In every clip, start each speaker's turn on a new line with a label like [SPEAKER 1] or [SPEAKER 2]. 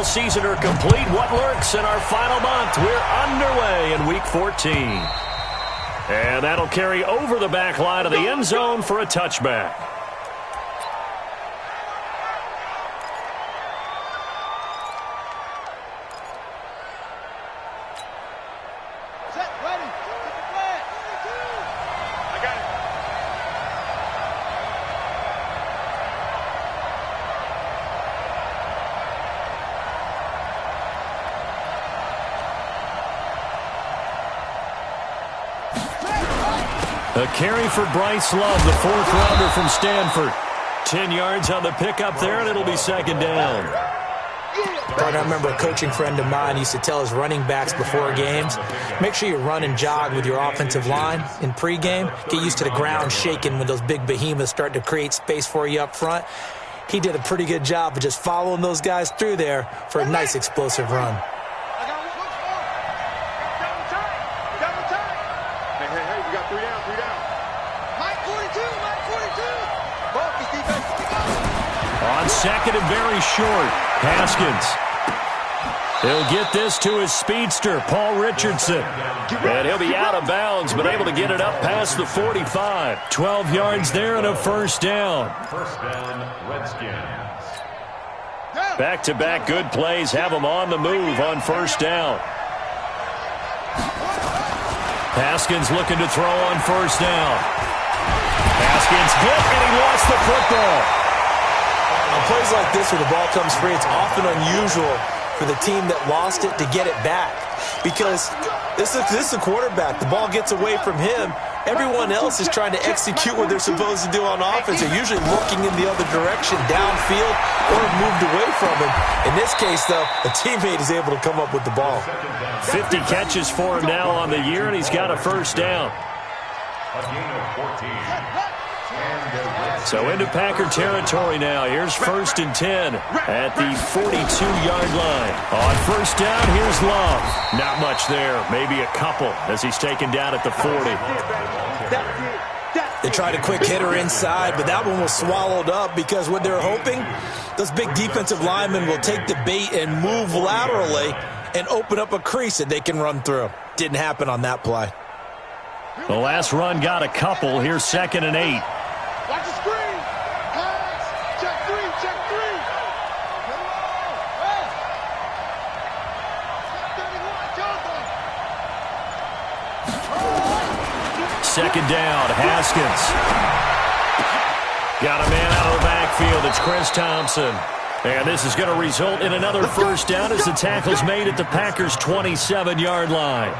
[SPEAKER 1] football season are complete. What lurks in our final month? We're underway in Week 14. And that'll carry over the back line of the end zone for a touchback. A carry for Bryce Love, the fourth rounder from Stanford. 10 yards on the pickup there, and it'll be second down.
[SPEAKER 2] I remember a coaching friend of mine used to tell his running backs before games, make sure you run and jog with your offensive line in pregame. Get used to the ground shaking when those big behemoths start to create space for you up front. He did a pretty good job of just following those guys through there for a nice explosive run.
[SPEAKER 1] On second and very short, Haskins. He'll get this to his speedster, Paul Richardson. And he'll be out of bounds, but able to get it up past the 45. 12 yards there and a first down.
[SPEAKER 3] First down, Redskins.
[SPEAKER 1] Back-to-back good plays have them on the move on first down. Haskins looking to throw on first down. Haskins hit, and he lost the football.
[SPEAKER 2] On plays like this where the ball comes free, it's often unusual for the team that lost it to get it back. Because this is a quarterback. The ball gets away from him. Everyone else is trying to execute what they're supposed to do on offense. They're usually looking in the other direction, downfield, or moved away from him. In this case, though, a teammate is able to come up with the ball.
[SPEAKER 1] 50 catches for him now on the year, and he's got a first down.
[SPEAKER 3] A gain of 14.
[SPEAKER 1] So into Packer territory now. Here's first and 10 at the 42-yard line. On first down, here's Love. Not much there. Maybe a couple as he's taken down at the 40.
[SPEAKER 2] They tried a quick hitter inside, but that one was swallowed up because what they're hoping, those big defensive linemen will take the bait and move laterally and open up a crease that they can run through. Didn't happen on that play.
[SPEAKER 1] The last run got a couple. Here's second and 8.
[SPEAKER 4] Watch the screen. Pass. Check three. Check three. Hey. 31.
[SPEAKER 1] Second down. Haskins. Got a man out of the backfield. It's Chris Thompson. And this is going to result in another first down as the tackle's made at the Packers' 27-yard line.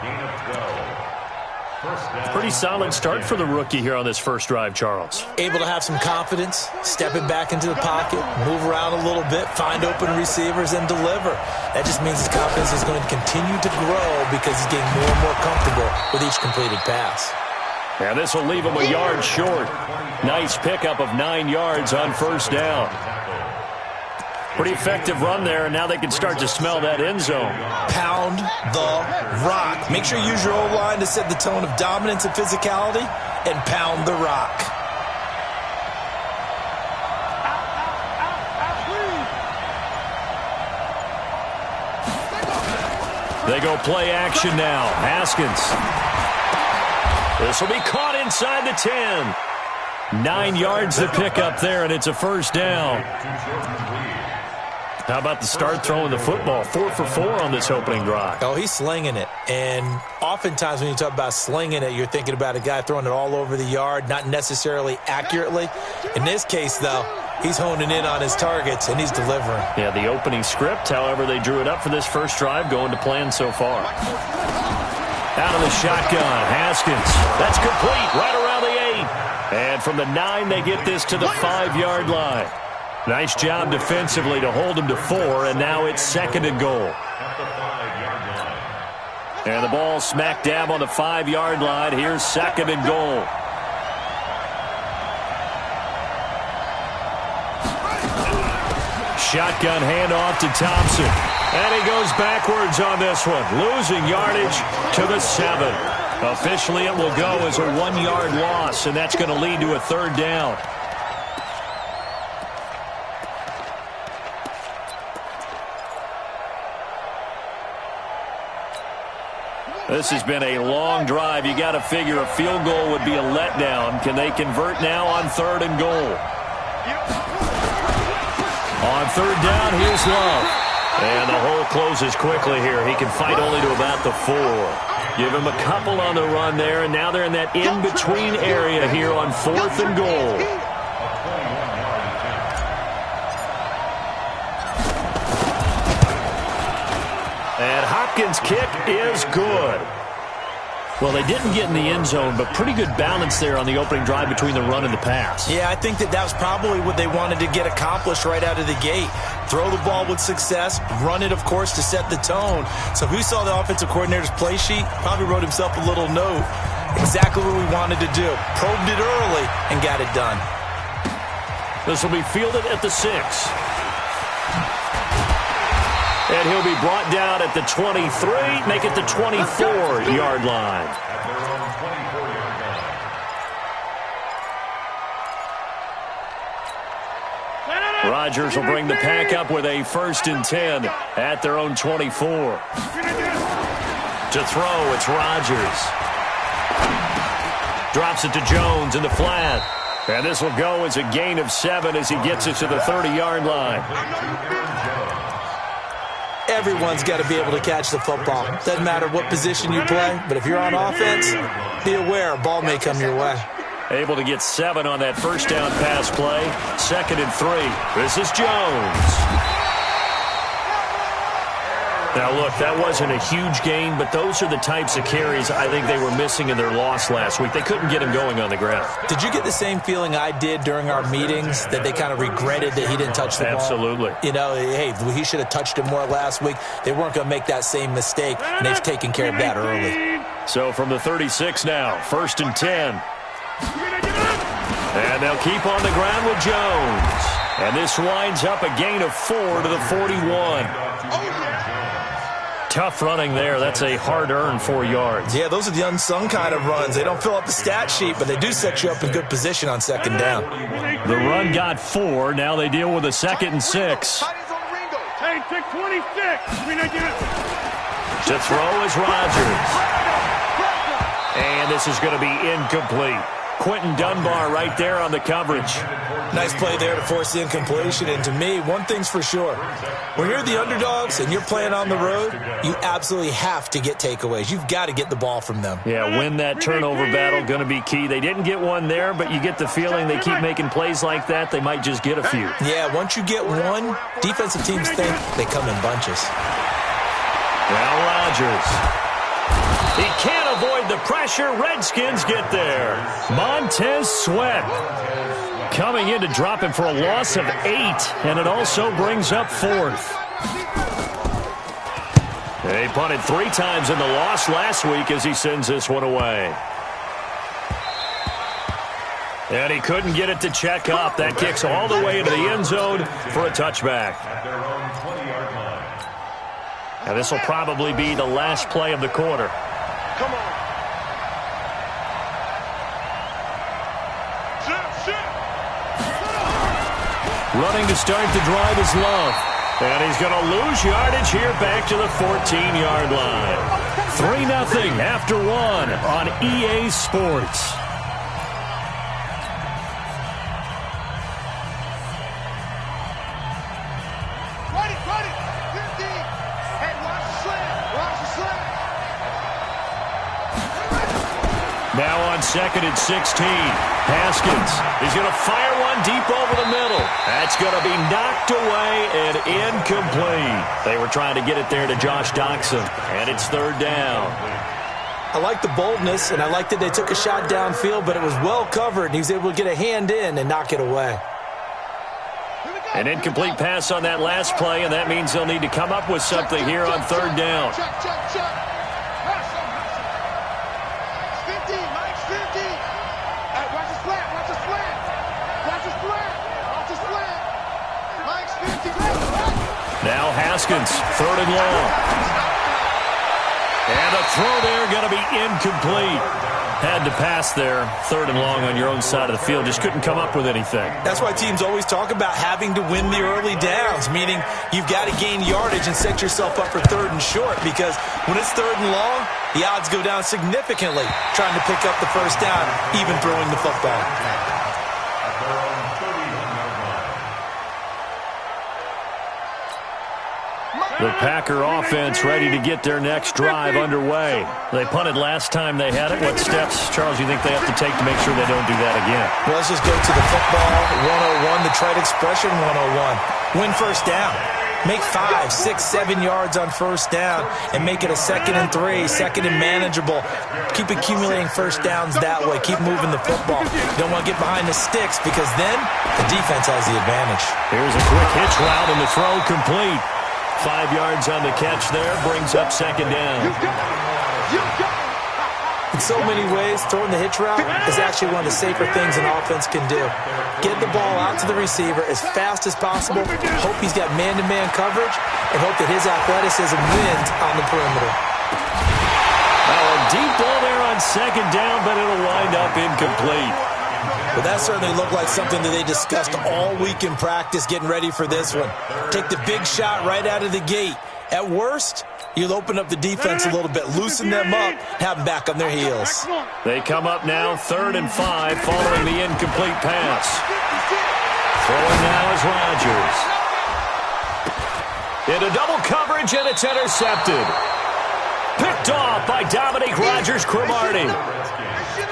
[SPEAKER 1] Pretty solid start for the rookie here on this first drive, Charles.
[SPEAKER 2] Able to have some confidence, stepping back into the pocket, move around a little bit, find open receivers, and deliver. That just means his confidence is going to continue to grow because he's getting more and more comfortable with each completed pass.
[SPEAKER 1] And this will leave him a yard short. Nice pickup of 9 yards on first down. Pretty effective run there, and now they can start to smell that end zone.
[SPEAKER 2] Pound the rock. Make sure you use your O-line to set the tone of dominance and physicality, and pound the rock.
[SPEAKER 1] They go play action now. Haskins. This will be caught inside the 10. 9 yards to pick up there, and it's a first down. How about the start throwing the football? 4 for 4 on this opening drive.
[SPEAKER 2] Oh, he's slinging it. And oftentimes when you talk about slinging it, you're thinking about a guy throwing it all over the yard, not necessarily accurately. In this case, though, he's honing in on his targets, and he's delivering.
[SPEAKER 1] Yeah, the opening script, however, they drew it up for this first drive, going to plan so far. Out of the shotgun, Haskins. That's complete, right around the 8. And from the 9, they get this to the 5-yard line. Nice job defensively to hold him to 4, and now it's second and goal. And the ball smack dab on the 5-yard line. Here's second and goal. Shotgun handoff to Thompson. And he goes backwards on this one, losing yardage to the 7. Officially, it will go as a 1-yard loss, and that's going to lead to a third down. This has been a long drive. You got to figure a field goal would be a letdown. Can they convert now on 3rd and goal? On 3rd down, here's Love. And the hole closes quickly here. He can fight only to about the 4. Give him a couple on the run there, and now they're in that in-between area here on 4th and goal. And Hopkins' kick is good. Well, they didn't get in the end zone, but pretty good balance there on the opening drive between the run and the pass.
[SPEAKER 2] Yeah, I think that was probably what they wanted to get accomplished right out of the gate. Throw the ball with success, run it, of course, to set the tone. So who saw the offensive coordinator's play sheet? Probably wrote himself a little note. Exactly what we wanted to do. Probed it early and got it done.
[SPEAKER 1] This will be fielded at the 6. And he'll be brought down at the 23, make it the 24-yard line. Rodgers will bring the pack up with a 1st and 10 at their own 24. To throw, it's Rodgers. Drops it to Jones in the flat. And this will go as a gain of 7 as he gets it to the 30-yard line.
[SPEAKER 2] Everyone's got to be able to catch the football. Doesn't matter what position you play, but if you're on offense, be aware a ball may come your way.
[SPEAKER 1] Able to get 7 on that 1st down pass play. 2nd and 3. This is Jones. Now, look, that wasn't a huge gain, but those are the types of carries I think they were missing in their loss last week. They couldn't get him going on the ground.
[SPEAKER 2] Did you get the same feeling I did during our meetings, that they kind of regretted that he didn't touch the ball?
[SPEAKER 1] Absolutely.
[SPEAKER 2] You know, hey, he should have touched it more last week. They weren't going to make that same mistake, and they've taken care of that early.
[SPEAKER 1] So from the 36 now, 1st and 10. And they'll keep on the ground with Jones. And this winds up a gain of 4 to the 41. Tough running there. That's a hard-earned 4 yards.
[SPEAKER 2] Yeah, those are the unsung kind of runs. They don't fill up the stat sheet, but they do set you up in good position on 2nd down.
[SPEAKER 1] The run got 4. Now they deal with a 2nd and 6.
[SPEAKER 4] Hey, pick 26.
[SPEAKER 1] To throw is Rodgers. And this is going to be incomplete. Quentin Dunbar right there on the coverage.
[SPEAKER 2] Nice play there to force the incompletion. And to me, one thing's for sure. When you're the underdogs and you're playing on the road, you absolutely have to get takeaways. You've got to get the ball from them.
[SPEAKER 1] Yeah, win that turnover battle, going to be key. They didn't get one there, but you get the feeling they keep making plays like that, they might just get a few.
[SPEAKER 2] Yeah, once you get one, defensive teams think they come in bunches.
[SPEAKER 1] Now Rodgers. He can't avoid the pressure. Redskins get there. Montez Sweat coming in to drop him for a loss of 8, and it also brings up 4th. They punted 3 times in the loss last week as he sends this one away. And he couldn't get it to check up. That kicks all the way into the end zone for a touchback. And this will probably be the last play of the quarter.
[SPEAKER 4] Come on.
[SPEAKER 1] Running to start the drive is Love. And he's going to lose yardage here back to the 14-yard line. 3-0 after 1 on EA Sports. Now on 2nd and 16. Haskins is going to fire one deep over the middle. That's going to be knocked away and incomplete. They were trying to get it there to Josh Doxson, and it's 3rd down.
[SPEAKER 2] I like the boldness, and I like that they took a shot downfield, but it was well covered, and he was able to get a hand in and knock it away.
[SPEAKER 1] An incomplete pass on that last play, and that means they'll need to come up with something here on 3rd down. Now Haskins, 3rd and long. And the throw there going to be incomplete. Had to pass there, 3rd and long on your own side of the field. Just couldn't come up with anything.
[SPEAKER 2] That's why teams always talk about having to win the early downs, meaning you've got to gain yardage and set yourself up for 3rd and short, because when it's 3rd and long, the odds go down significantly trying to pick up the first down, even throwing the football.
[SPEAKER 1] The Packer offense ready to get their next drive underway. They punted last time they had it. What steps, Charles, do you think they have to take to make sure they don't do that again?
[SPEAKER 2] Well, let's just go to the football 101, the trite expression 101. Win first down. Make 5, 6, 7 yards on first down and make it a 2nd and 3, 2nd and manageable. Keep accumulating first downs that way. Keep moving the football. You don't want to get behind the sticks, because then the defense has the advantage.
[SPEAKER 1] Here's a quick hitch route and the throw complete. 5 yards on the catch there, brings up 2nd down.
[SPEAKER 2] In so many ways, throwing the hitch route is actually one of the safer things an offense can do. Get the ball out to the receiver as fast as possible, hope he's got man-to-man coverage, and hope that his athleticism wins on the perimeter.
[SPEAKER 1] A deep ball there on 2nd down, but it'll wind up incomplete.
[SPEAKER 2] But that certainly looked like something that they discussed all week in practice getting ready for this one. Take the big shot right out of the gate. At worst, you'll open up the defense a little bit, loosen them up, have them back on their heels.
[SPEAKER 1] They come up now 3rd and 5 following the incomplete pass. Throwing now is Rodgers. Into double coverage, and it's intercepted. Picked off by Dominique Rodgers-Cromartie.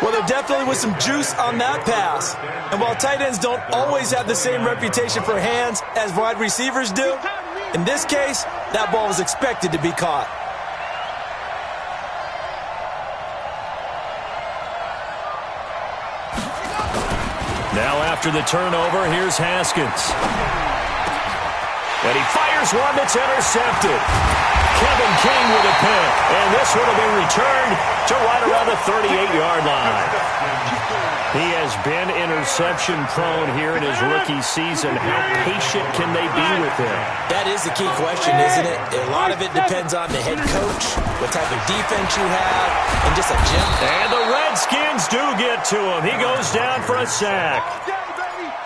[SPEAKER 2] Well, there definitely was some juice on that pass. And while tight ends don't always have the same reputation for hands as wide receivers do, in this case, that ball was expected to be caught.
[SPEAKER 1] Now after the turnover, here's Haskins. And he fires one that's intercepted. Kevin King with a pick, and this one will be returned to right around the 38-yard line. He has been interception-prone here in his rookie season. How patient can they be with him?
[SPEAKER 2] That is the key question, isn't it? A lot of it depends on the head coach, what type of defense you have, and just a gem.
[SPEAKER 1] And the Redskins do get to him. He goes down for a sack.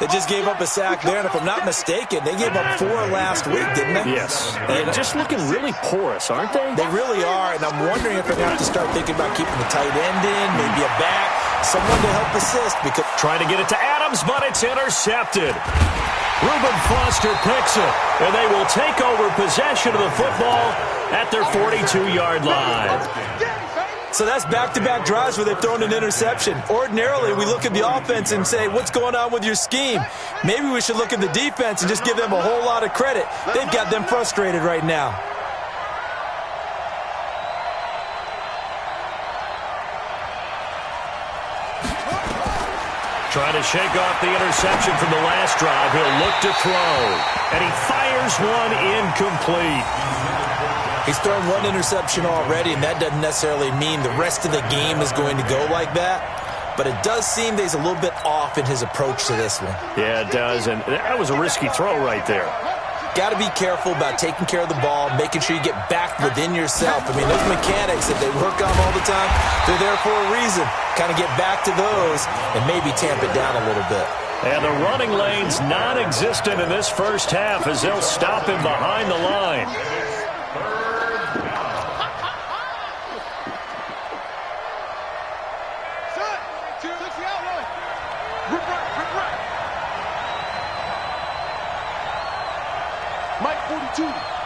[SPEAKER 2] They just gave up a sack there, and if I'm not mistaken, they gave up 4 last week, didn't they?
[SPEAKER 1] Yes. And just looking really porous, aren't they?
[SPEAKER 2] They really are, and I'm wondering if they're going to have to start thinking about keeping the tight end in, maybe a back, someone to help assist. Because
[SPEAKER 1] trying to get it to Adams, but it's intercepted. Reuben Foster picks it, and they will take over possession of the football at their 42-yard line.
[SPEAKER 2] So that's back-to-back drives where they've thrown an interception. Ordinarily, we look at the offense and say, what's going on with your scheme? Maybe we should look at the defense and just give them a whole lot of credit. They've got them frustrated right now.
[SPEAKER 1] Trying to shake off the interception from the last drive. He'll look to throw, and he fires one incomplete.
[SPEAKER 2] He's thrown 1 interception already, and that doesn't necessarily mean the rest of the game is going to go like that. But it does seem that he's a little bit off in his approach to this one.
[SPEAKER 1] Yeah, it does, and that was a risky throw right there.
[SPEAKER 2] Got to be careful about taking care of the ball, making sure you get back within yourself. I mean, those mechanics that they work on all the time, they're there for a reason. Kind of get back to those and maybe tamp it down a little bit.
[SPEAKER 1] And the running lane's non-existent in this first half as they'll stop him behind the line.
[SPEAKER 4] Mike 42,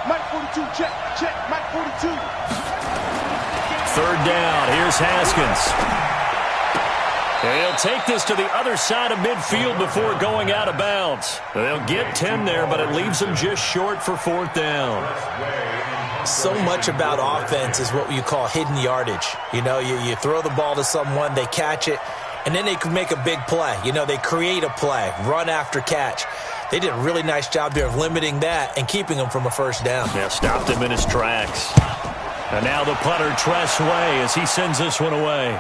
[SPEAKER 4] Mike 42, check, Mike 42.
[SPEAKER 1] 3rd down, here's Haskins. And he'll take this to the other side of midfield before going out of bounds. They'll get 10 there, but it leaves them just short for 4th down.
[SPEAKER 2] So much about offense is what you call hidden yardage. You know, you throw the ball to someone, they catch it, and then they can make a big play. You know, they create a play, run after catch. They did a really nice job there of limiting that and keeping him from a first down.
[SPEAKER 1] Yeah, stopped him in his tracks. And now the punter, Tress Way, as he sends this one away.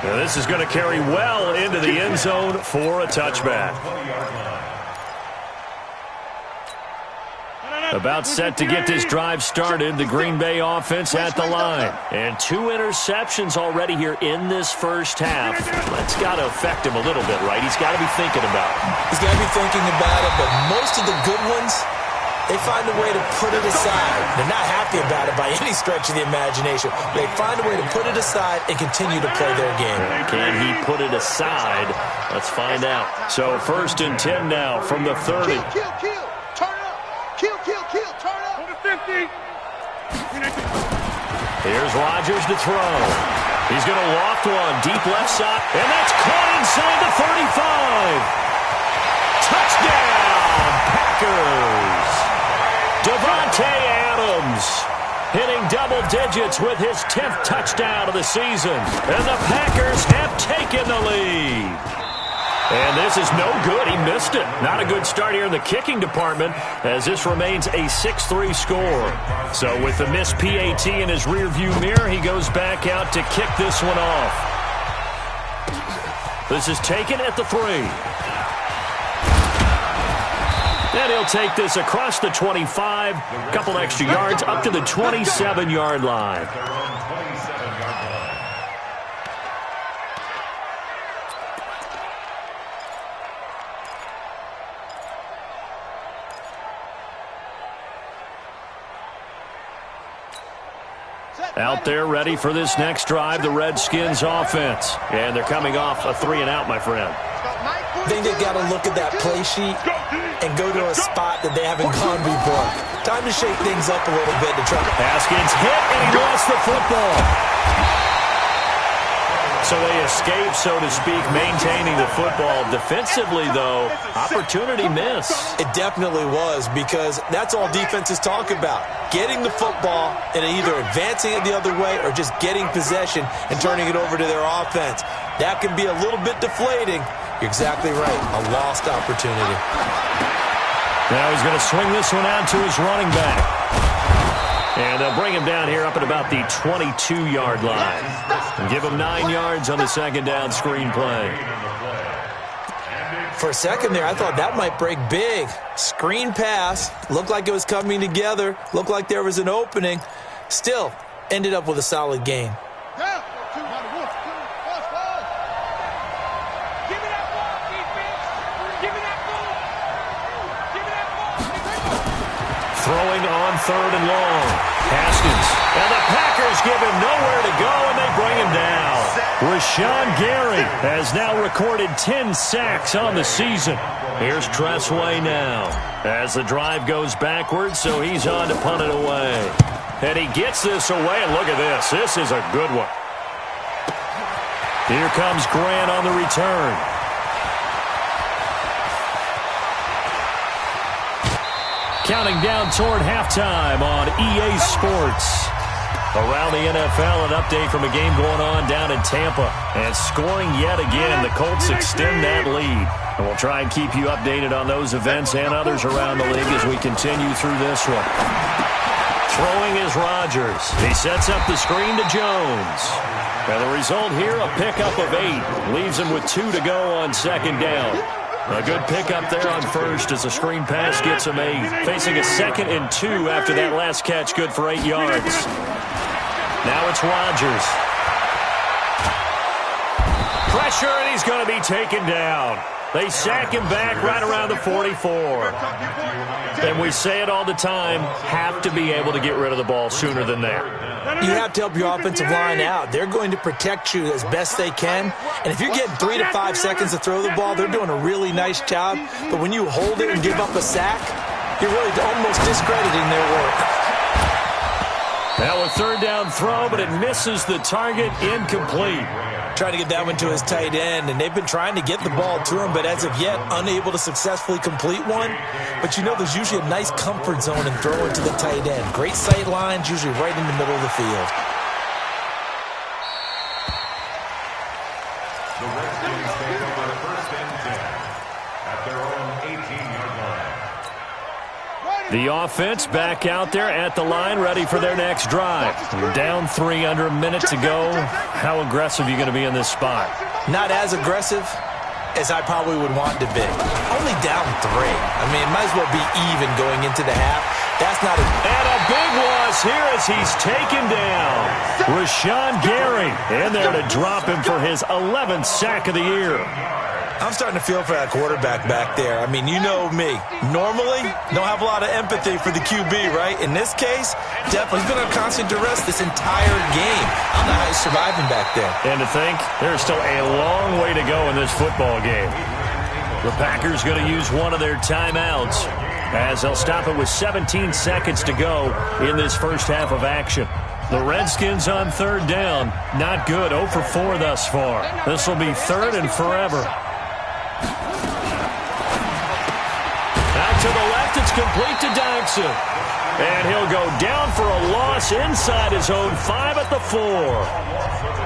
[SPEAKER 1] Now this is going to carry well into the end zone for a touchback. About set to get this drive started, the Green Bay offense at the line. And 2 interceptions already here in this first half. That's got to affect him a little bit, right? He's got to be thinking about it.
[SPEAKER 2] He's got to be thinking about it, but most of the good ones, they find a way to put it aside. They're not happy about it by any stretch of the imagination. They find a way to put it aside and continue to play their game.
[SPEAKER 1] Can he put it aside? Let's find out. So 1st and 10 now from the 30.
[SPEAKER 4] Kill. Turn up. Kill. Turn up. On the 50.
[SPEAKER 1] Here's Rodgers to throw. He's going to loft one deep left side, and that's caught inside the 35. Touchdown, Packers. Davante Adams hitting double digits with his 10th touchdown of the season. And the Packers have taken the lead. And this is no good. He missed it. Not a good start here in the kicking department as this remains a 6-3 score. So with the missed PAT in his rearview mirror, he goes back out to kick this one off. This is taken at the 3. And he'll take this across the 25, a couple extra yards up to the 27-yard line. Out there ready for this next drive, the Redskins offense. And they're coming off a 3-and-out, my friend.
[SPEAKER 2] I think they've got to look at that play sheet and go to a spot that they haven't gone before. Time to shake things up a little bit to try.
[SPEAKER 1] Haskins hit, and he lost the football. So they escape, so to speak, maintaining the football. Defensively, though, opportunity miss.
[SPEAKER 2] It definitely was, because that's all defenses talk about. Getting the football and either advancing it the other way or just getting possession and turning it over to their offense. That can be a little bit deflating. You're exactly right. A lost opportunity.
[SPEAKER 1] Now he's going to swing this one out to his running back. And they'll bring him down here up at about the 22-yard line. And give him 9 yards on the second down screen play.
[SPEAKER 2] For a second there, I thought that might break big. Screen pass. Looked like it was coming together. Looked like there was an opening. Still, ended up with a solid gain.
[SPEAKER 1] Throwing on 3rd and long. Haskins. And the Packers give him nowhere to go, and they bring him down. Rashawn Gary has now recorded 10 sacks on the season. Here's Tressway now as the drive goes backwards, so he's on to punt it away. And he gets this away, and look at this. This is a good one. Here comes Grant on the return. Counting down toward halftime on EA Sports. Around the NFL, an update from a game going on down in Tampa. And scoring yet again, the Colts extend that lead. And we'll try and keep you updated on those events and others around the league as we continue through this one. Throwing is Rodgers. He sets up the screen to Jones. And the result here, a pickup of 8. Leaves him with 2 to go on second down. A good pickup there on first as the screen pass gets him 8. Facing a 2nd and 2 after that last catch, good for 8 yards. Now it's Rodgers. Pressure, and he's going to be taken down. They sack him back right around the 44. And we say it all the time, have to be able to get rid of the ball sooner than that.
[SPEAKER 2] You have to help your offensive line out. They're going to protect you as best they can. And if you're getting 3 to 5 seconds to throw the ball, they're doing a really nice job. But when you hold it and give up a sack, you're really almost discrediting their work.
[SPEAKER 1] Now a 3rd down throw, but it misses the target, incomplete.
[SPEAKER 2] Trying to get that one to his tight end, and they've been trying to get the ball to him, but as of yet, unable to successfully complete one. But you know there's usually a nice comfort zone in throwing to the tight end. Great sight lines, usually right in the middle of the field.
[SPEAKER 3] The Redskins take over 1st and 10 at their own 18-yard line.
[SPEAKER 1] The offense back out there at the line, ready for their next drive. You're down 3, under a minute to go. How aggressive are you going to be in this spot?
[SPEAKER 2] Not as aggressive as I probably would want to be. Only down 3. I mean, it might as well be even going into the half. That's not a...
[SPEAKER 1] And a big loss here as he's taken down. Rashawn Gary in there to drop him for his 11th sack of the year.
[SPEAKER 2] I'm starting to feel for that quarterback back there. I mean, you know me. Normally, don't have a lot of empathy for the QB, right? In this case, definitely. He's been under constant duress this entire game. I don't know how he's surviving back there.
[SPEAKER 1] And to think, there's still a long way to go in this football game. The Packers going to use one of their timeouts as they'll stop it with 17 seconds to go in this first half of action. The Redskins on third down. Not good. 0 for 4 thus far. This will be third and forever. Out to the left. It's complete to Dodson. And he'll go down for a loss inside his own 5 at the 4.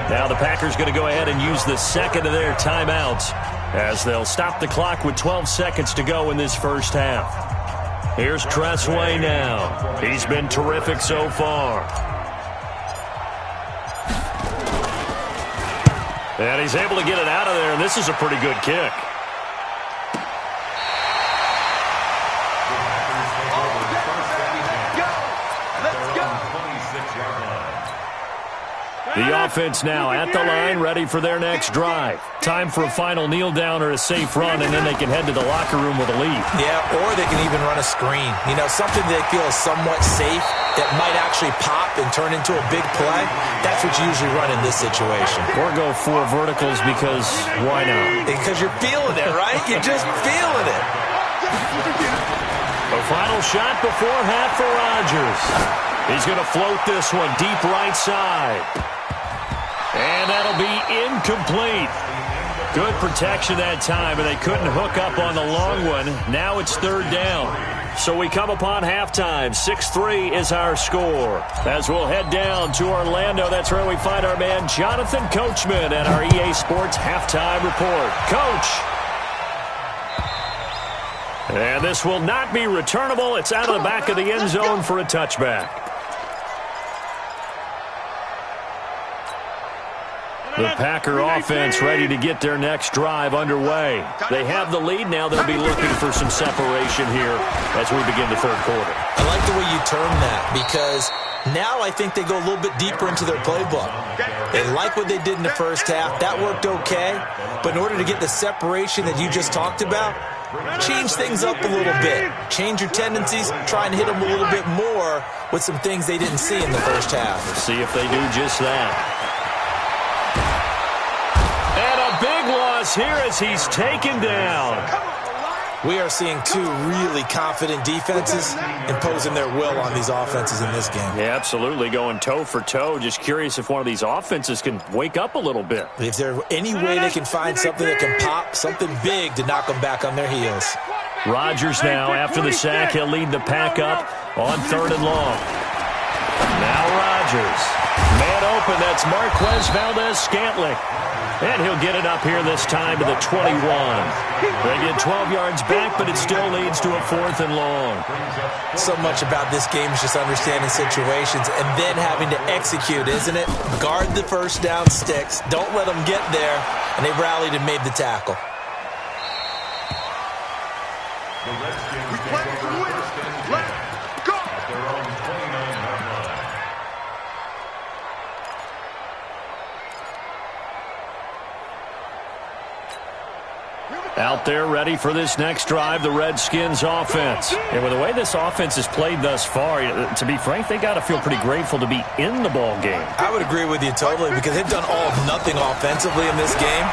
[SPEAKER 1] Now the Packers going to go ahead and use the second of their timeouts as they'll stop the clock with 12 seconds to go in this first half. Here's Tressway now. He's been terrific so far. And he's able to get it out of there, and this is a pretty good kick. The offense now at the line, ready for their next drive. Time for a final kneel down or a safe run, and then they can head to the locker room with a lead.
[SPEAKER 2] Yeah, or they can even run a screen. You know, something they feel is somewhat safe that might actually pop and turn into a big play. That's what you usually run in this situation.
[SPEAKER 1] Or go 4 verticals because why not?
[SPEAKER 2] Because you're feeling it, right? You're just feeling it.
[SPEAKER 1] A final shot before half for Rodgers. He's going to float this one deep right side. And that'll be incomplete. Good protection that time, and they couldn't hook up on the long one. Now it's third down. So we come upon halftime. 6-3 is our score. As we'll head down to Orlando, that's where we find our man Jonathan Coachman at our EA Sports Halftime Report. Coach. And this will not be returnable. It's out of the back of the end zone for a touchback. The Packer offense ready to get their next drive underway. They have the lead now. They'll be looking for some separation here as we begin the third quarter.
[SPEAKER 2] I like the way you term that because now I think they go a little bit deeper into their playbook. They like what they did in the first half. That worked okay. But in order to get the separation that you just talked about, change things up a little bit. Change your tendencies. Try and hit them a little bit more with some things they didn't see in the first half.
[SPEAKER 1] Let's see if they do just that. Big loss here as he's taken down.
[SPEAKER 2] We are seeing 2 really confident defenses imposing their will on these offenses in this game.
[SPEAKER 1] Yeah, absolutely, going toe for toe. Just curious if one of these offenses can wake up a little bit.
[SPEAKER 2] If there's any way they can find something that can pop, something big to knock them back on their heels.
[SPEAKER 1] Rodgers now, after the sack, he'll lead the pack up on third and long. Now Rodgers. Man open, that's Marquez Valdez-Scantling. And he'll get it up here this time to the 21. They get 12 yards back, but it still leads to a 4th and long.
[SPEAKER 2] So much about this game is just understanding situations and then having to execute, isn't it? Guard the first down sticks. Don't let them get there. And they rallied and made the tackle.
[SPEAKER 4] We play to win. Let's go.
[SPEAKER 3] At their own 29-yard line.
[SPEAKER 1] Out there ready for this next drive, the Redskins offense. And with the way this offense has played thus far, to be frank, they got to feel pretty grateful to be in the ball game.
[SPEAKER 2] I would agree with you totally because they've done all of nothing offensively in this game,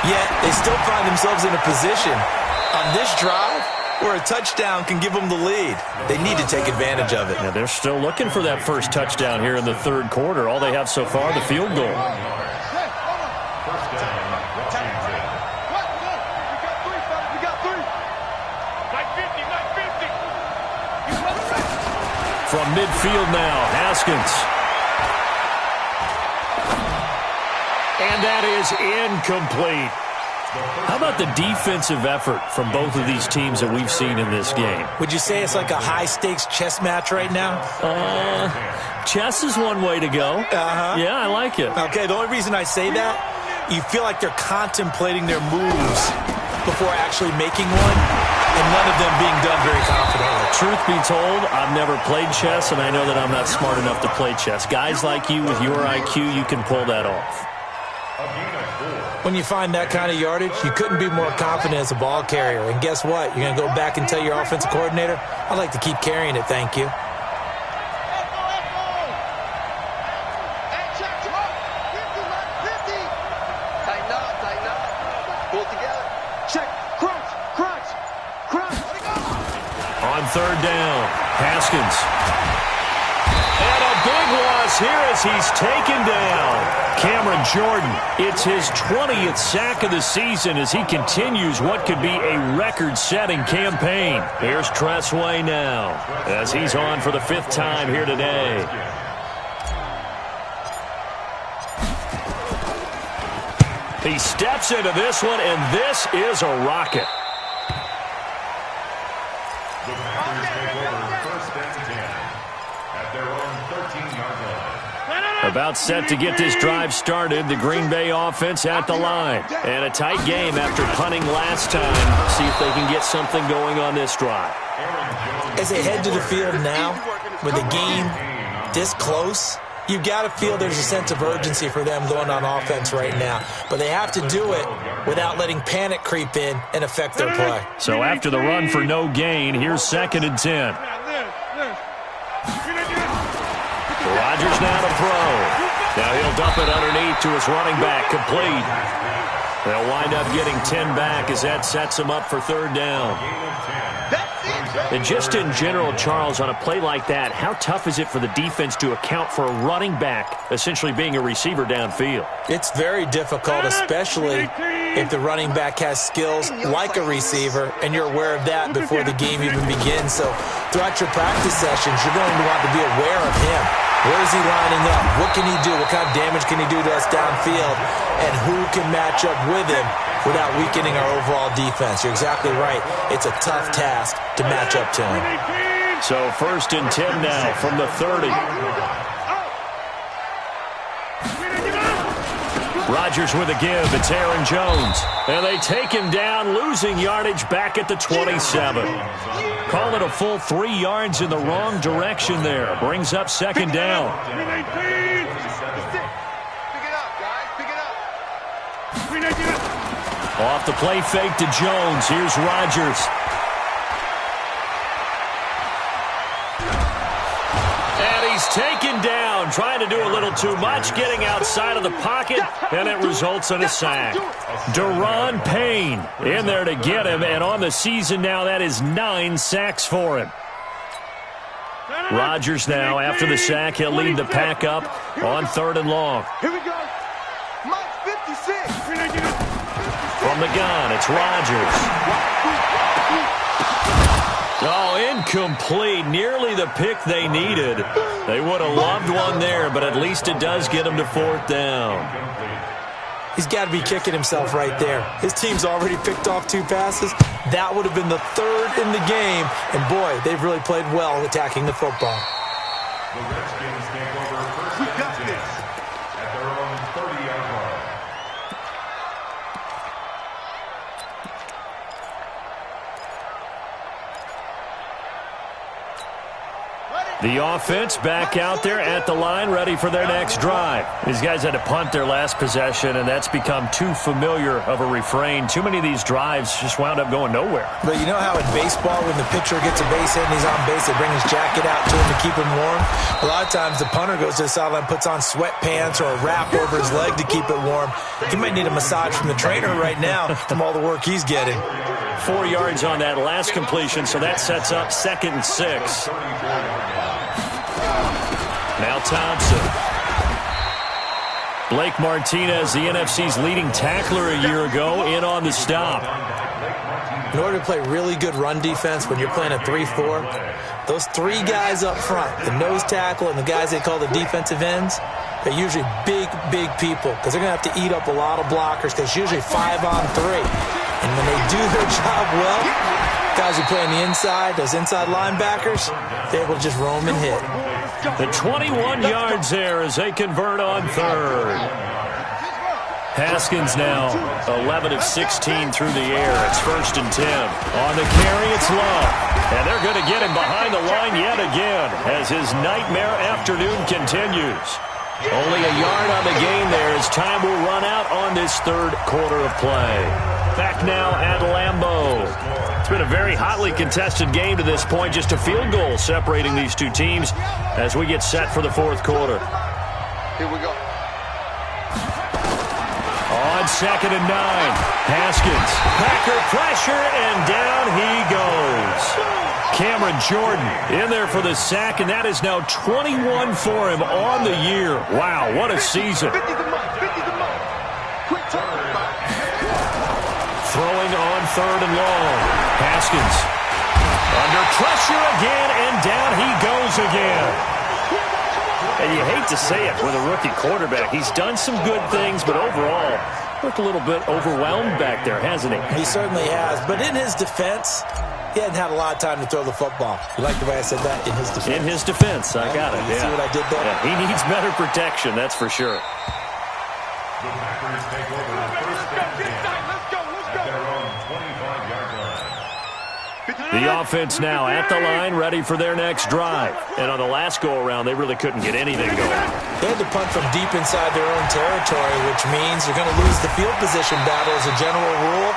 [SPEAKER 2] yet they still find themselves in a position on this drive where a touchdown can give them the lead. They need to take advantage of it.
[SPEAKER 1] Yeah, they're still looking for that first touchdown here in the third quarter. All they have so far, the field goal.
[SPEAKER 3] First down, Washington.
[SPEAKER 1] From midfield now, Haskins. And that is incomplete. How about the defensive effort from both of these teams that we've seen in this game?
[SPEAKER 2] Would you say it's like a high-stakes chess match right now?
[SPEAKER 1] Chess is one way to go. Yeah, I like it.
[SPEAKER 2] Okay, the only reason I say that, you feel like they're contemplating their moves before actually making one. and none of them being done very confidently.
[SPEAKER 1] Truth be told, I've never played chess, and I know that I'm not smart enough to play chess. Guys like you with your IQ, you can pull that off.
[SPEAKER 2] When you find that kind of yardage, you couldn't be more confident as a ball carrier. And guess what? You're going to go back and tell your offensive coordinator, I'd like to keep carrying it, thank you.
[SPEAKER 1] On third down, Haskins. And a big loss here as he's taken down. Cameron Jordan, it's his 20th sack of the season as he continues what could be a record-setting campaign. Here's Tressway now as he's on for the 5th time here today. He steps into this one, and this is a rocket.
[SPEAKER 3] The Packers take over first and 10 at their own 13-yard line.
[SPEAKER 1] About set to get this drive started, the Green Bay offense at the line. And a tight game after punting last time. See if they can get something going on this drive.
[SPEAKER 2] As they head to the field now, with the game this close, you've got to feel there's a sense of urgency for them going on offense right now. But they have to do it without letting panic creep in and affect their play.
[SPEAKER 1] So after the run for no gain, here's 2nd and 10. Rodgers now to throw. Now he'll dump it underneath to his running back, complete. They'll wind up getting 10 back as that sets him up for 3rd down. And just in general, Charles, on a play like that, how tough is it for the defense to account for a running back essentially being a receiver downfield?
[SPEAKER 2] It's very difficult, especially if the running back has skills like a receiver, and you're aware of that before the game even begins. So throughout your practice sessions, you're going to want to be aware of him. Where is he lining up? What can he do? What kind of damage can he do to us downfield? And who can match up with him without weakening our overall defense? You're exactly right. It's a tough task to match up to him.
[SPEAKER 1] So 1st and 10 now from the 30. Rodgers with a give. It's Aaron Jones. And they take him down, losing yardage back at the 27. Call it a full 3 yards in the wrong direction there. Brings up 2nd down. Off the play fake to Jones. Here's Rodgers. And he's taken down, trying to do a little too much, getting outside of the pocket, and it results in a sack. Daron Payne in there to get him, and on the season now, that is 9 sacks for him. Rodgers now, after the sack, he'll lead the pack up on 3rd and long.
[SPEAKER 4] Here we go. Mike 56.
[SPEAKER 1] From the gun, it's Rodgers. Oh, incomplete. Nearly the pick they needed. They would have loved one there, but at least it does get them to 4th down.
[SPEAKER 2] He's got to be kicking himself right there. His team's already picked off 2 passes. That would have been the 3rd in the game. And, boy, they've really played well attacking the football.
[SPEAKER 3] The Redskins take over first and 10 at their own 30-yard line.
[SPEAKER 1] The offense back out there at the line, ready for their next drive. These guys had to punt their last possession, and that's become too familiar of a refrain. Too many of these drives just wound up going nowhere.
[SPEAKER 2] But you know how in baseball, when the pitcher gets a base hit and he's on base, they bring his jacket out to him to keep him warm? A lot of times the punter goes to the sideline, puts on sweatpants or a wrap over his leg to keep it warm. He might need a massage from the trainer right now from all the work he's getting.
[SPEAKER 1] 4 yards on that last completion, so that sets up 2nd and 6. Now Thompson. Blake Martinez, the NFC's leading tackler a year ago, in on the stop.
[SPEAKER 2] In order to play really good run defense when you're playing a 3-4, those 3 guys up front, the nose tackle and the guys they call the defensive ends, they're usually big, big people because they're going to have to eat up a lot of blockers because it's usually 5 on 3. And when they do their job well, guys who play on the inside, those inside linebackers, they're able to just roam and hit.
[SPEAKER 1] The 21 yards there as they convert on 3rd. Haskins now 11 of 16 through the air. It's 1st and 10. On the carry, it's Love. And they're going to get him behind the line yet again as his nightmare afternoon continues. Only a yard on the game there as time will run out on this third quarter of play. Back now at Lambeau. It's been a very hotly contested game to this point. Just a field goal separating these two teams as we get set for the fourth quarter.
[SPEAKER 4] Here we go.
[SPEAKER 1] On 2nd and 9, Haskins. Packer pressure, and down he goes. Cameron Jordan in there for the sack, and that is now 21 for him on the year. Wow, what a season. Throwing on 3rd and long. Haskins under pressure again, and down he goes again. And you hate to say it with a rookie quarterback. He's done some good things, but overall, looked a little bit overwhelmed back there, hasn't he?
[SPEAKER 2] He certainly has. But in his defense, he hadn't had a lot of time to throw the football. You like the way I said that? In his defense.
[SPEAKER 1] In his defense, I got it.
[SPEAKER 2] You see what I did there?
[SPEAKER 1] Yeah, he needs better protection, that's for sure.
[SPEAKER 3] The Packers take over the first and 10 at their own 25-yard line.
[SPEAKER 1] The offense now at the line, ready for their next drive. And on the last go-around, they really couldn't get anything going.
[SPEAKER 2] They had to punt from deep inside their own territory, which means they're going to lose the field position battle as a general rule.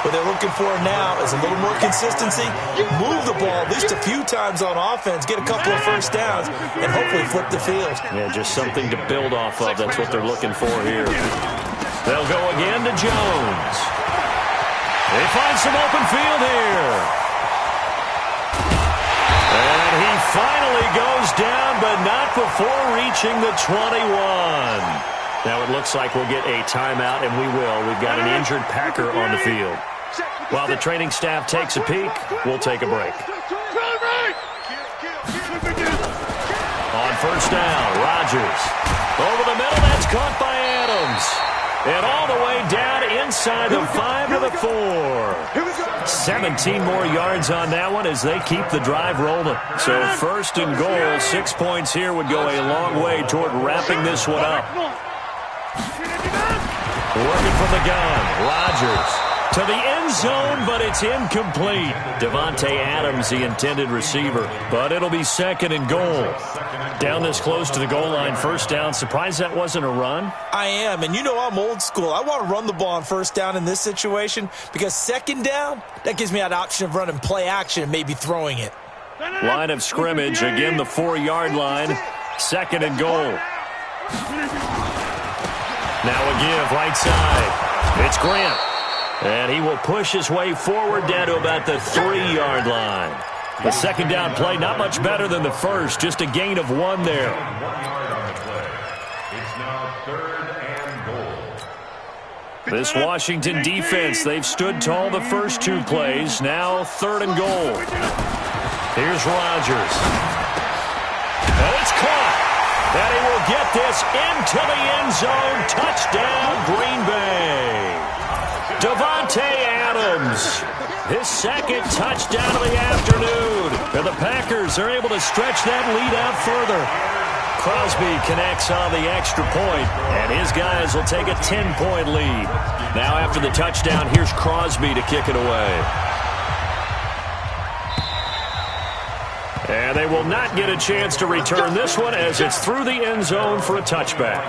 [SPEAKER 2] What they're looking for now is a little more consistency, move the ball at least a few times on offense, get a couple of first downs, and hopefully flip the field.
[SPEAKER 1] Yeah, just something to build off of. That's what they're looking for here. They'll go again to Jones. They find some open field here. And he finally goes down, but not before reaching the 21. Now it looks like we'll get a timeout, and we will. We've got an injured Packer on the field. While the training staff takes a peek, we'll take a break. On 1st down, Rodgers. Over the middle, that's caught by Adams. And all the way down inside the 5 to the 4. 17 more yards on that one as they keep the drive rolling. So 1st and goal, 6 points here would go a long way toward wrapping this one up. Working from the gun, Rodgers to the end zone, but it's incomplete. Davante Adams, the intended receiver, but it'll be 2nd and goal. Down this close to the goal line, 1st down. Surprised that wasn't a run?
[SPEAKER 2] I am, and you know I'm old school. I want to run the ball on 1st down in this situation because 2nd down, that gives me an option of running play action and maybe throwing it.
[SPEAKER 1] Line of scrimmage, again the 4-yard line, 2nd and goal. Now a give, right side. It's Grant. And he will push his way forward down to about the 3-yard line. The 2nd down play, not much better than the first, just a gain of 1 there.
[SPEAKER 3] 1 yard on the play. It's now 3rd and goal.
[SPEAKER 1] This Washington defense, they've stood tall the first 2 plays. Now 3rd and goal. Here's Rodgers. And it's caught. And he will get this into the end zone. Touchdown, Green Bay. Davante Adams, his 2nd touchdown of the afternoon. And the Packers are able to stretch that lead out further. Crosby connects on the extra point, and his guys will take a 10-point lead. Now after the touchdown, here's Crosby to kick it away. And they will not get a chance to return this one as it's through the end zone for a touchback.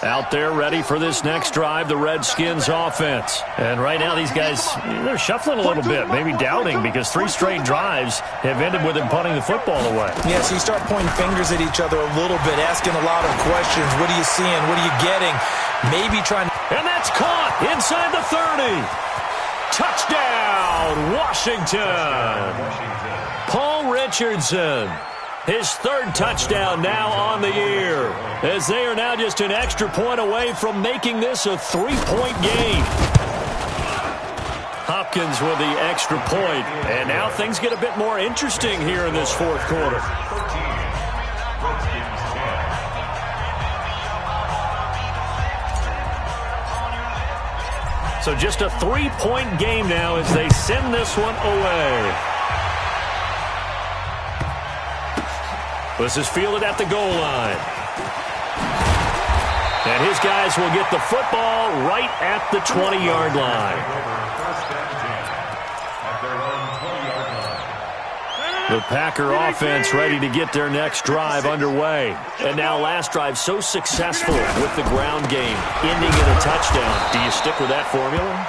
[SPEAKER 1] Out there ready for this next drive, the Redskins offense. And right now these guys, they're shuffling a little bit, maybe doubting because 3 straight drives have ended with them punting the football away.
[SPEAKER 2] Yeah, so you start pointing fingers at each other a little bit, asking a lot of questions. What are you seeing? What are you getting? Maybe trying to...
[SPEAKER 1] And that's caught inside the 30. Touchdown, Washington. Paul Richardson. His 3rd touchdown now on the year, as they are now just an extra point away from making this a 3-point game. Hopkins with the extra point, and now things get a bit more interesting here in this 4th quarter. So just a 3-point game now as they send this one away. This is fielded at the goal line. And his guys will get the football right at the 20-yard line. The Packer offense ready to get their next drive underway. And now last drive so successful with the ground game, ending in a touchdown. Do you stick with that formula?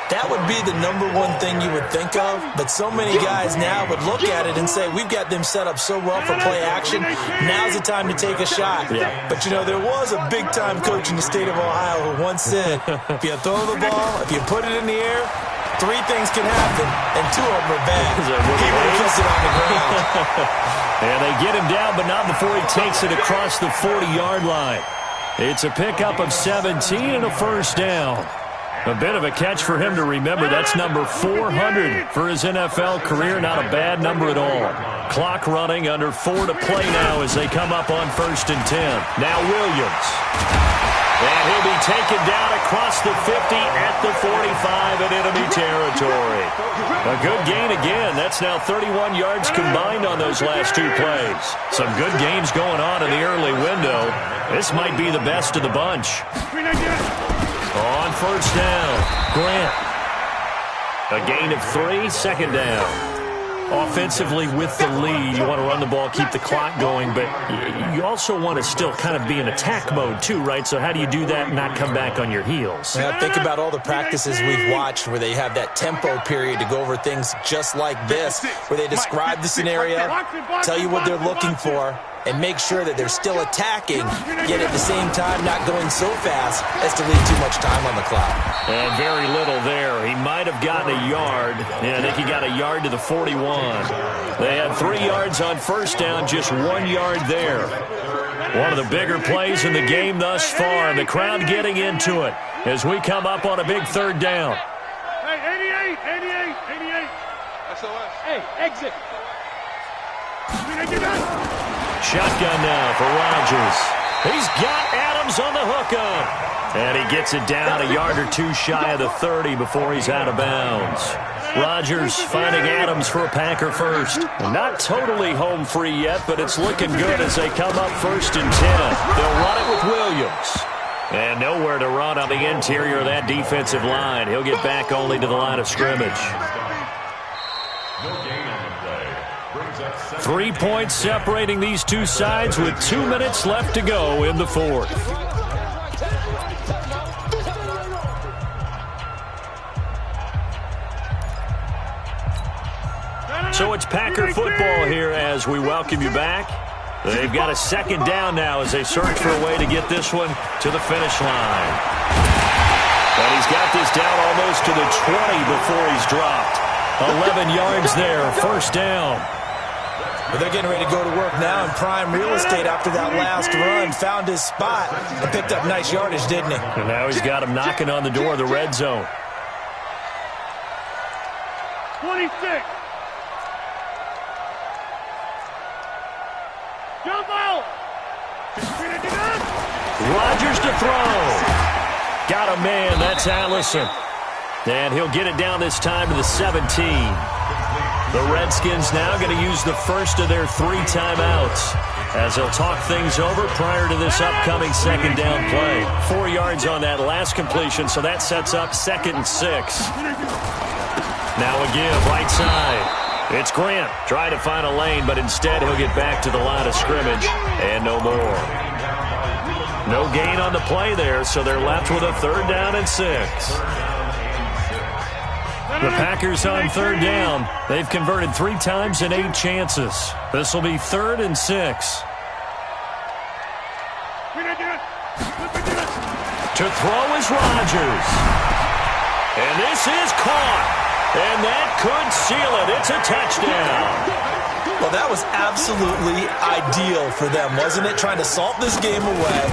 [SPEAKER 2] That would be the number one thing you would think of, but so many guys now would look at it and say, we've got them set up so well for play action, now's the time to take a shot. Yeah. But, you know, there was a big-time coach in the state of Ohio who once said, if you throw the ball, if you put it in the air, 3 things can happen, and 2 of them are bad. He would have kissed it on the ground.
[SPEAKER 1] And they get him down, but not before he takes it across the 40-yard line. It's a pickup of 17 and a first down. A bit of a catch for him to remember. That's number 400 for his NFL career. Not a bad number at all. Clock running, under 4 to play now as they come up on 1st and 10. Now Williams. And he'll be taken down across the 50 at the 45 in enemy territory. A good gain again. That's now 31 yards combined on those last 2 plays. Some good games going on in the early window. This might be the best of the bunch. On 1st down, Grant. A gain of 3, 2nd down. Offensively with the lead, you want to run the ball, keep the clock going, but you also want to still kind of be in attack mode too, right? So how do you do that and not come back on your heels?
[SPEAKER 2] Yeah, think about all the practices we've watched where they have that tempo period to go over things just like this, where they describe the scenario, tell you what they're looking for, and make sure that they're still attacking, yet at the same time not going so fast as to leave too much time on the clock.
[SPEAKER 1] And very little there. He might have gotten a yard. Yeah, I think he got a yard to the 41. They had 3 yards on 1st down, just 1 yard there. One of the bigger plays in the game thus far, and the crowd getting into it as we come up on a big 3rd down.
[SPEAKER 4] Hey, 88. SOS. Hey, exit.
[SPEAKER 1] Shotgun now for Rodgers. He's got Adams on the hookup. And he gets it down a yard or 2 shy of the 30 before he's out of bounds. Rodgers finding Adams for a Packer first. Not totally home free yet, but it's looking good as they come up 1st and 10. They'll run it with Williams. And nowhere to run on the interior of that defensive line. He'll get back only to the line of scrimmage. 3 points separating these two sides with 2 minutes left to go in the 4th. So it's Packer football here as we welcome you back. They've got a 2nd down now as they search for a way to get this one to the finish line. And he's got this down almost to the 20 before he's dropped. 11 yards there, 1st down.
[SPEAKER 2] But they're getting ready to go to work now in prime real estate after that last run. Found his spot and picked up nice yardage, didn't he?
[SPEAKER 1] And now he's got him knocking on the door of the red zone.
[SPEAKER 4] 26. Jump out.
[SPEAKER 1] Rodgers to throw. Got a man. That's Allison. And he'll get it down this time to the 17. The Redskins now going to use the first of their 3 timeouts as they'll talk things over prior to this upcoming 2nd down play. 4 yards on that last completion, so that sets up 2nd and 6. Now a give, right side. It's Grant trying to find a lane, but instead he'll get back to the line of scrimmage and no more. No gain on the play there, so they're left with a 3rd down and 6. The Packers on 3rd down. They've converted 3 times in 8 chances. This will be 3rd and 6. To throw is Rodgers. And this is caught. And that could seal it. It's a touchdown.
[SPEAKER 2] Well, that was absolutely ideal for them, wasn't it? Trying to salt this game away.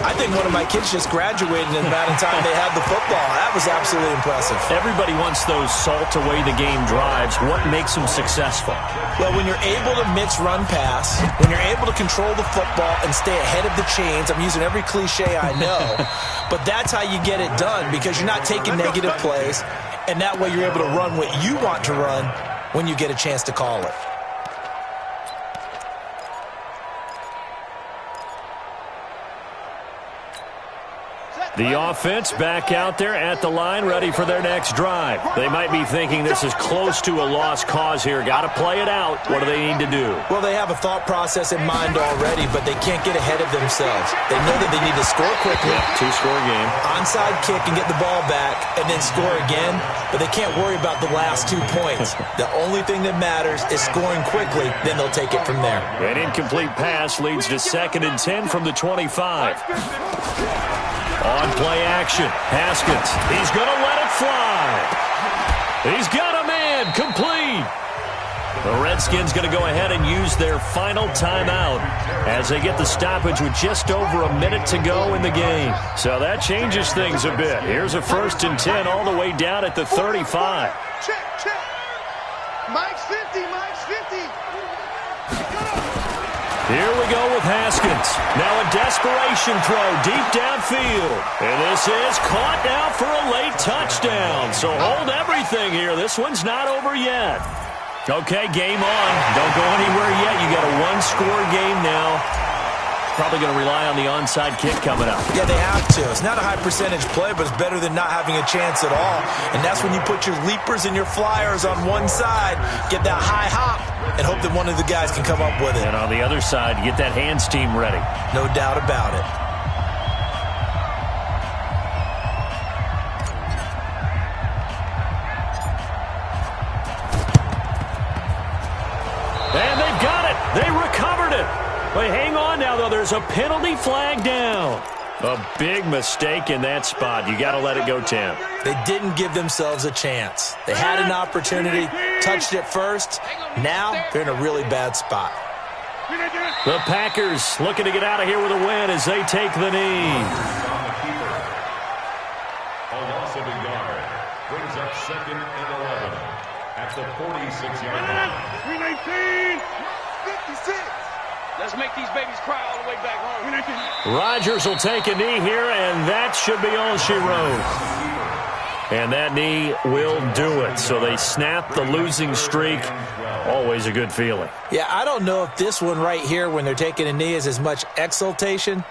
[SPEAKER 2] I think one of my kids just graduated in the amount of time they had the football. That was absolutely impressive.
[SPEAKER 1] Everybody wants those salt-away-the-game drives. What makes them successful?
[SPEAKER 2] Well, when you're able to mix run-pass, when you're able to control the football and stay ahead of the chains, I'm using every cliche I know, but that's how you get it done because you're not taking negative plays, and that way you're able to run what you want to run when you get a chance to call it.
[SPEAKER 1] The offense back out there at the line, ready for their next drive. They might be thinking this is close to a lost cause here. Got to play it out. What do they need to do?
[SPEAKER 2] Well, they have a thought process in mind already, but they can't get ahead of themselves. They know that they need to score quickly.
[SPEAKER 1] Yeah, two-score game.
[SPEAKER 2] Onside kick and get the ball back and then score again, but they can't worry about the last 2 points. The only thing that matters is scoring quickly, then they'll take it from there.
[SPEAKER 1] An incomplete pass leads to 2nd and 10 from the 25. On play action, Haskins. He's going to let it fly. He's got a man, complete. The Redskins going to go ahead and use their final timeout as they get the stoppage with just over a minute to go in the game. So that changes things a bit. Here's a 1st and 10 all the way down at the 35.
[SPEAKER 4] Check, check. Mike's 50, Mike's 50.
[SPEAKER 1] Here we go with Haskins. Now a desperation throw deep downfield. And this is caught now for a late touchdown. So hold everything here. This one's not over yet. Okay, game on. Don't go anywhere yet. You got a one-score game now. Probably going to rely on the onside kick coming up.
[SPEAKER 2] Yeah, they have to. It's not a high percentage play, but it's better than not having a chance at all. And that's when you put your leapers and your flyers on one side, get that high hop, and hope that one of the guys can come up with it.
[SPEAKER 1] And on the other side, get that hands team ready.
[SPEAKER 2] No doubt about it.
[SPEAKER 1] And they've got it. They recovered it. But hang on now, though. There's a penalty flag down. A big mistake in that spot. You got to let it go, Tim.
[SPEAKER 2] They didn't give themselves a chance. They had an opportunity, touched it first. Now they're in a really bad spot.
[SPEAKER 1] The Packers looking to get out of here with a win as they take the knee.
[SPEAKER 3] A loss of a yard brings up 2nd and 11 at the 46-yard line.
[SPEAKER 4] 319, 56. Let's make these babies cry all the way back home.
[SPEAKER 1] Rodgers will take a knee here, and that should be all she wrote. And that knee will do it. So they snap the losing streak. Always a good feeling.
[SPEAKER 2] Yeah, I don't know if this one right here when they're taking a knee is as much exultation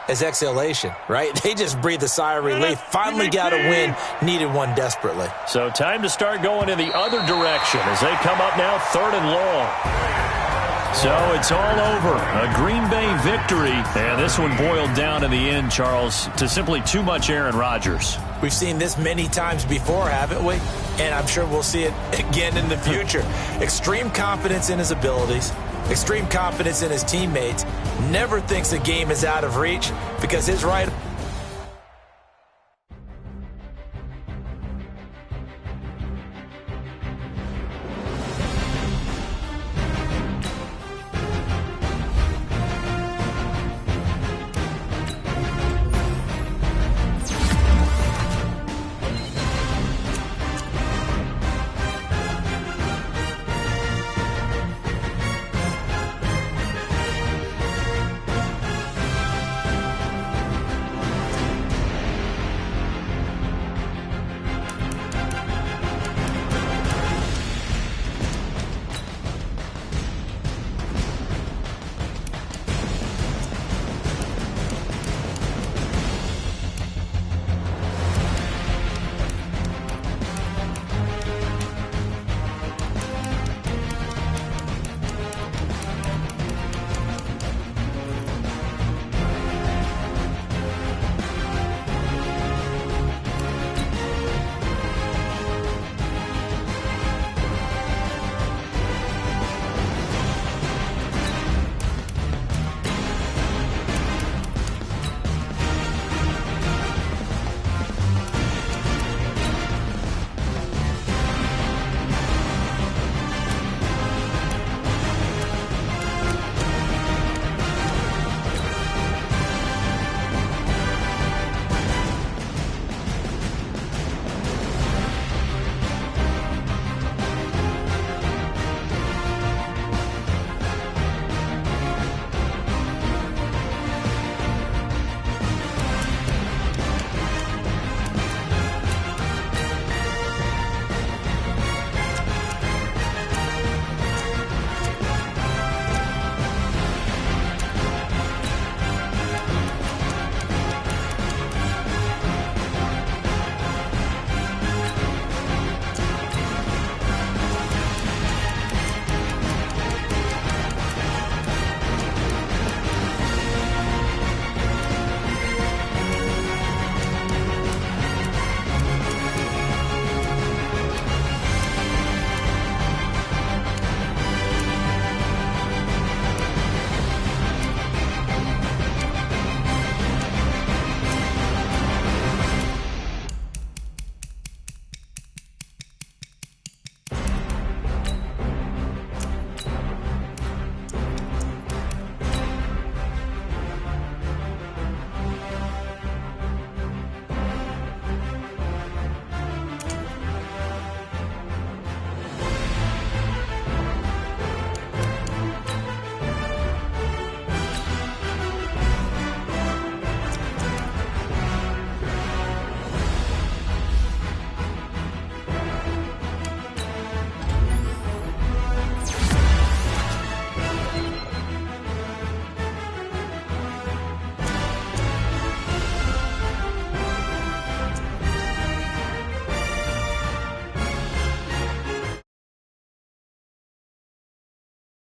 [SPEAKER 2] as exhalation, right? They just breathe a sigh of relief. Finally got a win. Needed one desperately.
[SPEAKER 1] So time to start going in the other direction as they come up now 3rd and long. So it's all over. A Green Bay victory. And this one boiled down in the end, Charles, to simply too much Aaron Rodgers.
[SPEAKER 2] We've seen this many times before, haven't we? And I'm sure we'll see it again in the future. Extreme confidence in his abilities. Extreme confidence in his teammates. Never thinks a game is out of reach because his right